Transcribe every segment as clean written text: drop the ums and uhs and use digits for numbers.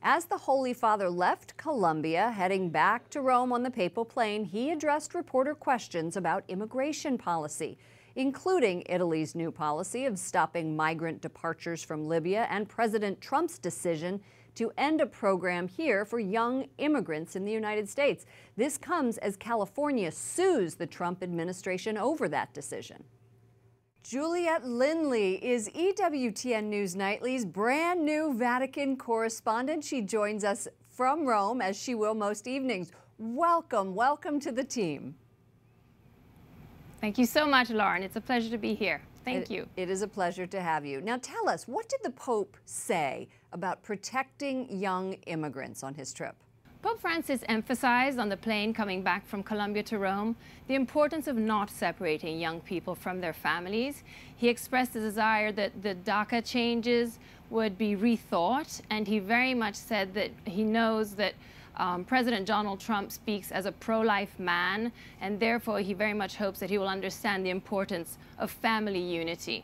As the Holy Father left Colombia, heading back to Rome on the papal plane, he addressed reporter questions about immigration policy, including Italy's new policy of stopping migrant departures from Libya and President Trump's decision to end a program here for young immigrants in the United States. This comes as California sues the Trump administration over that decision. Juliet Linley is EWTN News Nightly's brand new Vatican correspondent. She joins us from Rome, as she will most evenings. Welcome, welcome to the team. Thank you so much, Lauren. It's a pleasure to be here. Thank you. It is a pleasure to have you. Now tell us, what did the Pope say about protecting young immigrants on his trip? Pope Francis emphasized on the plane coming back from Colombia to Rome the importance of not separating young people from their families. He expressed a desire that the DACA changes would be rethought, and he very much said that he knows that President Donald Trump speaks as a pro-life man, and therefore he very much hopes that he will understand the importance of family unity.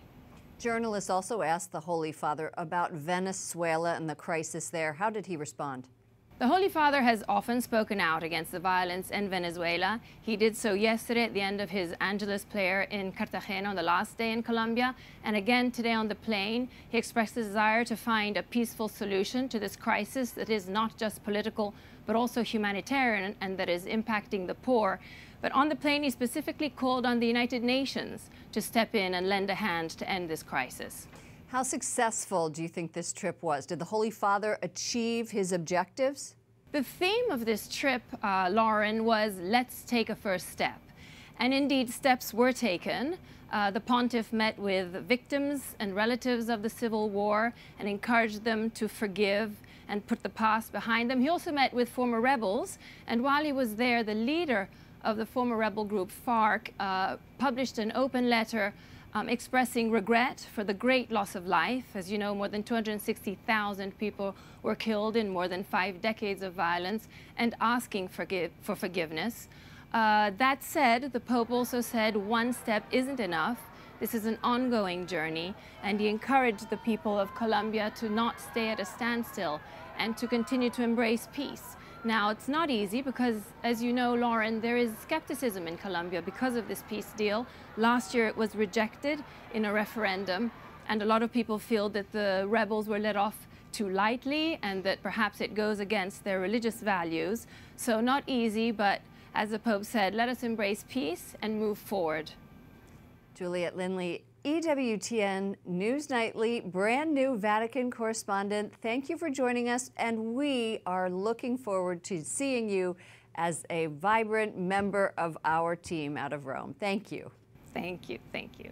Journalists also asked the Holy Father about Venezuela and the crisis there. How did he respond? The Holy Father has often spoken out against the violence in Venezuela. He did so yesterday at the end of his Angelus prayer in Cartagena on the last day in Colombia, and again today on the plane. He expressed a desire to find a peaceful solution to this crisis that is not just political but also humanitarian and that is impacting the poor. But on the plane he specifically called on the United Nations to step in and lend a hand to end this crisis. How successful do you think this trip was? Did the Holy Father achieve his objectives? The theme of this trip, Lauren, was let's take a first step. And indeed, steps were taken. The pontiff met with victims and relatives of the civil war and encouraged them to forgive and put the past behind them. He also met with former rebels. And while he was there, the leader of the former rebel group, FARC, published an open letter expressing regret for the great loss of life. As you know, more than 260,000 people were killed in more than 5 decades of violence, and asking for forgiveness. That said, the Pope also said one step isn't enough. This is an ongoing journey, and he encouraged the people of Colombia to not stay at a standstill and to continue to embrace peace. Now, it's not easy because, as you know, Lauren, there is skepticism in Colombia because of this peace deal. Last year it was rejected in a referendum, and a lot of people feel that the rebels were let off too lightly and that perhaps it goes against their religious values. So not easy, but as the Pope said, let us embrace peace and move forward. Juliet Linley, EWTN News Nightly, brand new Vatican correspondent. Thank you for joining us, and we are looking forward to seeing you as a vibrant member of our team out of Rome. Thank you. Thank you. Thank you.